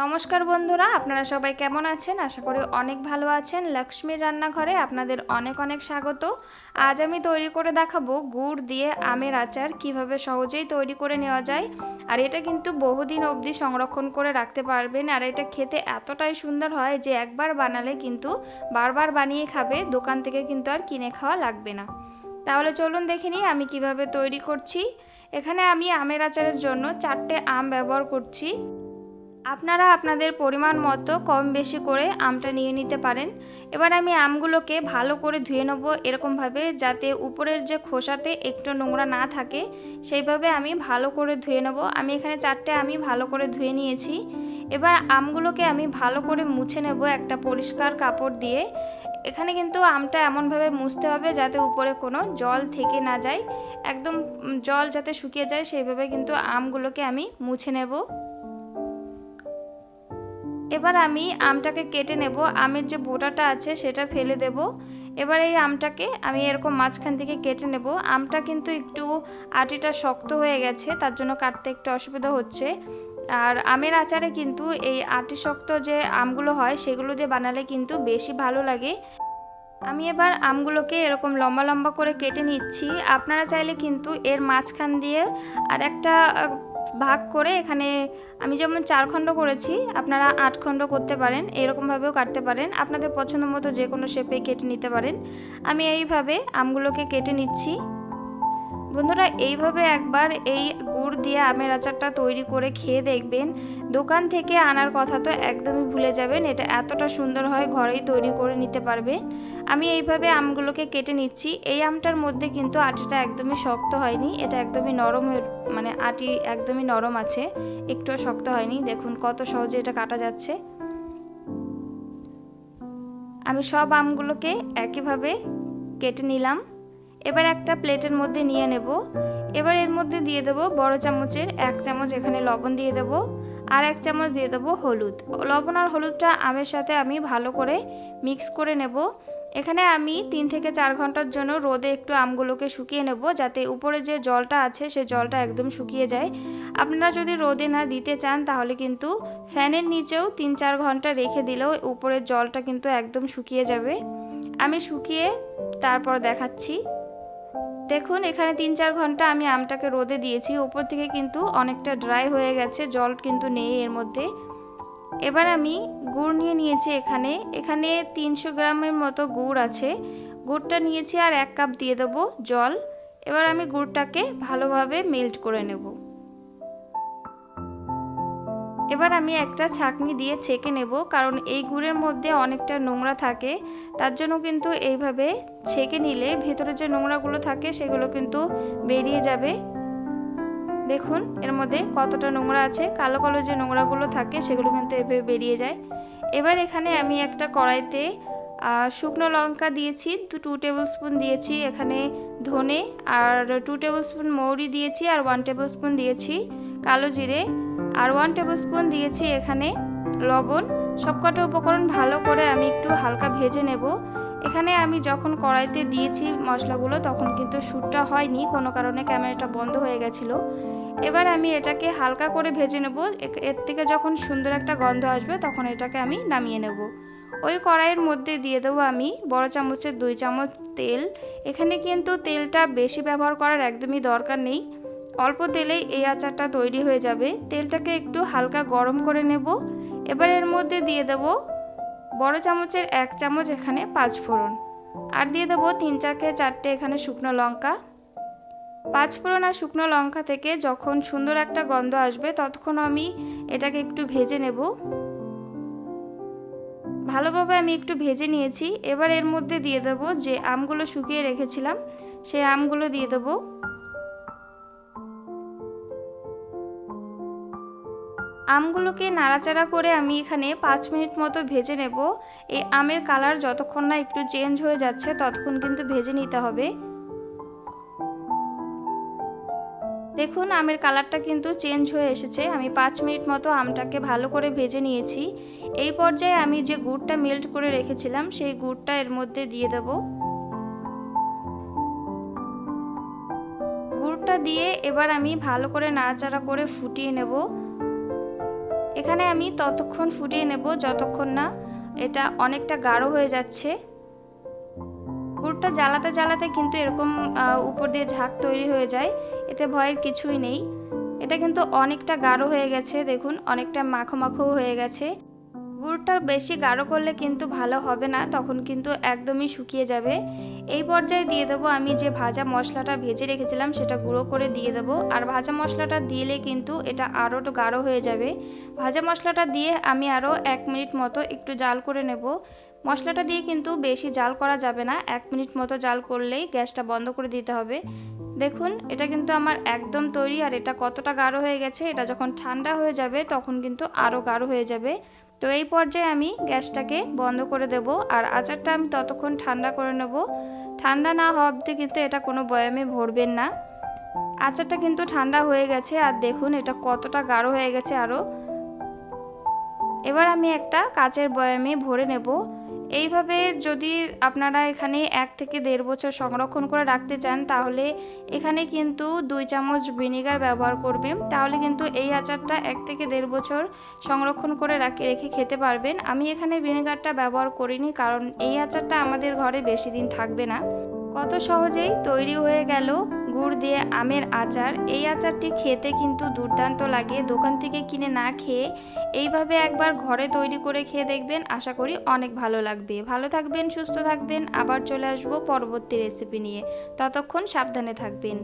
নমস্কার বন্ধুরা, আপনারা সবাই কেমন আছেন? আশা করি অনেক ভালো আছেন। লক্ষ্মীর রান্নাঘরে আপনাদের অনেক অনেক স্বাগত। আজ আমি তৈরি করে দেখাবো গুড় দিয়ে আমের আচার কিভাবে সহজেই তৈরি করে নেওয়া যায়। আর এটা কিন্তু বহুদিন অবধি সংরক্ষণ করে রাখতে পারবেন। আর এটা খেতে এতটাই সুন্দর হয় যে একবার বানালে কিন্তু বারবার বানিয়ে খাবে, দোকান থেকে কিন্তু আর কিনে খাওয়া লাগবে না। তাহলে চলুন দেখে নিই আমি কিভাবে তৈরি করছি। এখানে আমি আমের আচারের জন্য 4টে আম ব্যবহার করছি। আপনারা আপনাদের পরিমাণ মতো কম বেশি করে আমটা নিয়ে নিতে পারেন। এবার আমি আমগুলোকে ভালো করে ধুয়ে নেব এরকমভাবে, যাতে উপরের যে খোসাতে একটু নোংরা না থাকে, সেইভাবে আমি ভালো করে ধুয়ে নেব। আমি এখানে 4টে আমি ভালো করে ধুয়ে নিয়েছি। এবার আমগুলোকে আমি ভালো করে মুছে নেব একটা পরিষ্কার কাপড় দিয়ে। এখানে কিন্তু আমটা এমনভাবে মুছতে হবে যাতে উপরে কোনো জল থেকে না যায়, একদম জল যাতে শুকিয়ে যায় সেইভাবে কিন্তু আমগুলোকে আমি মুছে নেব। এবার আমি আমটাকে কেটে নেব। আমের যে বোটাটা আছে সেটা ফেলে দেব। এবার এই আমটাকে আমি এরকম মাঝখান থেকে কেটে নেব। আমটা কিন্তু একটু আটিটা শক্ত হয়ে গেছে, তার জন্য কাটতে একটু অসুবিধা হচ্ছে। আর আমের আচারে কিন্তু এই আটি শক্ত যে আমগুলো হয় সেগুলো দিয়ে বানালে কিন্তু বেশি ভালো লাগে। আমি এবার আমগুলোকে এরকম লম্বা লম্বা করে কেটে নিচ্ছি। আপনারা চাইলে কিন্তু এর মাঝখান দিয়ে আর একটা ভাগ করে, এখানে আমি যেমন 4 খণ্ড করেছি, আপনারা 8 খণ্ড করতে পারেন, এরকমভাবেও কাটতে পারেন। আপনাদের পছন্দ মতো যে কোনো শেপে কেটে নিতে পারেন। আমি এইভাবে আমগুলোকে কেটে নিচ্ছি। বন্ধুরা, এইভাবে একবার এই গুড় দিয়ে আমের আচারটা তৈরি করে খেয়ে দেখবেন, দোকান থেকে আনার কথা তো একদমই ভুলে যাবেন। এটা এতটা সুন্দর হয়, ঘরেই তৈরি করে নিতে পারবে। আমি এইভাবে আমগুলোকে কেটে নিচ্ছি। এই আমটার মধ্যে কিন্তু আটিটা একদমই শক্ত হয়নি, এটা একদমই নরম মানে আটি একদমই নরম আছে, একটুও শক্ত হয়নি। দেখুন কত সহজে এটা কাটা যাচ্ছে। আমি সব আমগুলোকে একইভাবে কেটে নিলাম। এবার একটা প্লেটের মধ্যে নিয়ে নেব। এবার এর মধ্যে দিয়ে দেব বড় চামচের 1 চামচ এখানে লবণ দিয়ে দেব, আর 1 চামচ দিয়ে দেব হলুদ। লবণ আর হলুদটা আমের সাথে আমি ভালো করে মিক্স করে নেব। এখানে আমি 3 থেকে 4 ঘন্টার জন্য রোদে একটু আমগুলোকে শুকিয়ে নেব, যাতে উপরে যে জলটা আছে সে জলটা একদম শুকিয়ে যায়। আপনারা যদি রোদে না দিতে চান তাহলে কিন্তু ফ্যানের নিচেও 3-4 ঘন্টা রেখে দিলেও উপরের জলটা কিন্তু একদম শুকিয়ে যাবে। আমি শুকিয়ে তারপর দেখাচ্ছি। দেখুন এখানে 3-4 ঘন্টা আমি আমটাকে রোদে দিয়েছি, উপর থেকে কিন্তু অনেকটা ড্রাই হয়ে গেছে, জল কিন্তু নেই এর মধ্যে। এবার আমি গুড় নিয়ে নিয়েছি। এখানে 300 গ্রামের মতো গুড় আছে। গুড়টা নিয়েছি আর 1 কাপ দিয়ে দেবো জল। এবার আমি গুড়টাকে ভালোভাবে মেল্ট করে নেব। এবার আমি একটা ছাঁকনি দিয়ে ছেঁকে নেব, কারণ এই গুড়ের মধ্যে অনেকটা নোংরা থাকে, তার জন্য কিন্তু এইভাবে ছেঁকে নিলে ভেতরে যে নোংরাগুলো থাকে সেগুলো কিন্তু বেরিয়ে যাবে। দেখুন এর মধ্যে কতটা নোংরা আছে, কালো কালো যে নোংরাগুলো থাকে সেগুলো কিন্তু এভাবে বেরিয়ে যায়। এবার এখানে আমি একটা কড়াইতে শুকনো লঙ্কা দিয়েছি, 2 টেবিল স্পুন দিয়েছি এখানে ধনে, আর 2 টেবিল স্পুন মৌরি দিয়েছি, আর 1 টেবিল স্পুন দিয়েছি কালো জিরে, আর 1 টেবিল স্পুন দিয়েছি এখানে লবণ। সবকটা উপকরণ ভালো করে আমি একটু হালকা ভেজে নেব। এখানে আমি যখন কড়াইতে দিয়েছি মশলাগুলো তখন কিন্তু শ্যুটটা হয়নি, কোনো কারণে ক্যামেরাটা বন্ধ হয়ে গেছিলো। এবার আমি এটাকে হালকা করে ভেজে নেব। এর থেকে যখন সুন্দর একটা গন্ধ আসবে তখন এটাকে আমি নামিয়ে নেব। ওই কড়াইয়ের মধ্যে দিয়ে দেবো আমি বড় চামচের 2 চামচ তেল। এখানে কিন্তু তেলটা বেশি ব্যবহার করার একদমই দরকার নেই, অল্প তেলেই এই আচারটা তৈরি হয়ে যাবে। তেলটাকে একটু হালকা গরম করে নেব। এবার এর মধ্যে দিয়ে দেব বড় চামচের 1 চামচ এখানে 5 ফোড়ন, আর দিয়ে দেবো 3 থেকে 4টে এখানে শুকনো লঙ্কা। 5 ফোড়ন আর শুকনো লঙ্কা থেকে যখন সুন্দর একটা গন্ধ আসবে ততক্ষণ আমি এটাকে একটু ভেজে নেব। ভালোভাবে আমি একটু ভেজে নিয়েছি। এবার এর মধ্যে দিয়ে দেব যে আমগুলো শুকিয়ে রেখেছিলাম সেই আমগুলো দিয়ে দেব। আমগুলোকে নাড়াচাড়া করে আমি এখানে 5 মিনিট মতো ভেজে নেব। এই আমের কালার যতক্ষণ না একটু চেঞ্জ হয়ে যাচ্ছে ততক্ষণ কিন্তু ভেজে নিতে হবে। দেখুন আমের কালারটা কিন্তু চেঞ্জ হয়ে এসেছে। আমি 5 মিনিট মতো আমটাকে ভালো করে ভেজে নিয়েছি। এই পর্যায়ে আমি যে গুড়টা মেল্ট করে রেখেছিলাম সেই গুড়টা এর মধ্যে দিয়ে দেব। গুড়টা দিয়ে এবার আমি ভালো করে নাড়াচাড়া করে ফুটিয়ে নেব। এখানে আমি ততক্ষণ ফুটিয়ে নেব যতক্ষণ না এটা অনেকটা গাঢ় হয়ে যাচ্ছে। গুড়টা জ্বালাতে জ্বালাতে কিন্তু এরকম উপর দিয়ে ঝাঁক তৈরি হয়ে যায়, এতে ভয়ের কিছুই নেই। এটা কিন্তু অনেকটা গাঢ় হয়ে গেছে, দেখুন অনেকটা মাখো মাখো হয়ে গেছে। গুড়টা বেশি গাঢ় করলে কিন্তু ভালো হবে না, তখন কিন্তু একদমই শুকিয়ে যাবে। এই পর্যায়ে দিয়ে দেবো আমি যে ভাজা মশলাটা ভেজে রেখেছিলাম সেটা গুঁড়ো করে দিয়ে দেবো। আর ভাজা মশলাটা দিলে কিন্তু এটা আরও গাঢ় হয়ে যাবে। ভাজা মশলাটা দিয়ে আমি আরও 1 মিনিট মতো একটু জাল করে নেব। মশলাটা দিয়ে কিন্তু বেশি জাল করা যাবে না, 1 মিনিট মতো জাল করলেই গ্যাসটা বন্ধ করে দিতে হবে। দেখুন এটা কিন্তু আমার একদম তৈরি। আর এটা কতটা গাঢ় হয়ে গেছে, এটা যখন ঠান্ডা হয়ে যাবে তখন কিন্তু আরও গাঢ় হয়ে যাবে। তো এই পর্যায়ে আমি গ্যাসটাকে বন্ধ করে দেব। আর আচারটা আমি ততক্ষণ ঠান্ডা করে নেব। ঠান্ডা না হওয়া অবধি কিন্তু এটা কোনো বয়ামে ভরবেন না। আচারটা কিন্তু ঠান্ডা হয়ে গেছে, আর দেখুন এটা কতটা গাঢ় হয়ে গেছে আরও। এবার আমি একটা কাচের বয়ামে ভরে নেব। এইভাবে যদি আপনারা এখানে 1 থেকে 1.5 বছর সংরক্ষণ করে রাখতে চান, তাহলে এখানে কিন্তু 2 চামচ ভিনেগার ব্যবহার করবেন। তাহলে কিন্তু এই আচারটা 1 থেকে 1.5 বছর সংরক্ষণ করে রেখে খেতে পারবেন। আমি এখানে ভিনেগারটা ব্যবহার করিনি, কারণ এই আচারটা আমাদের ঘরে বেশি দিন থাকবে না। কত সহজেই তৈরি হয়ে গেল গুড় দিয়ে আমের আচার। এই আচারটি খেতে কিন্তু দুর্দান্ত লাগে, দোকান থেকে কিনে না খেয়ে এইভাবে একবার ঘরে তৈরি করে খেয়ে দেখবেন, আশা করি অনেক ভালো লাগবে। ভালো থাকবেন, সুস্থ থাকবেন, আবার চলে আসবো পরবর্তী রেসিপি নিয়ে। ততক্ষণ সাবধানে থাকবেন।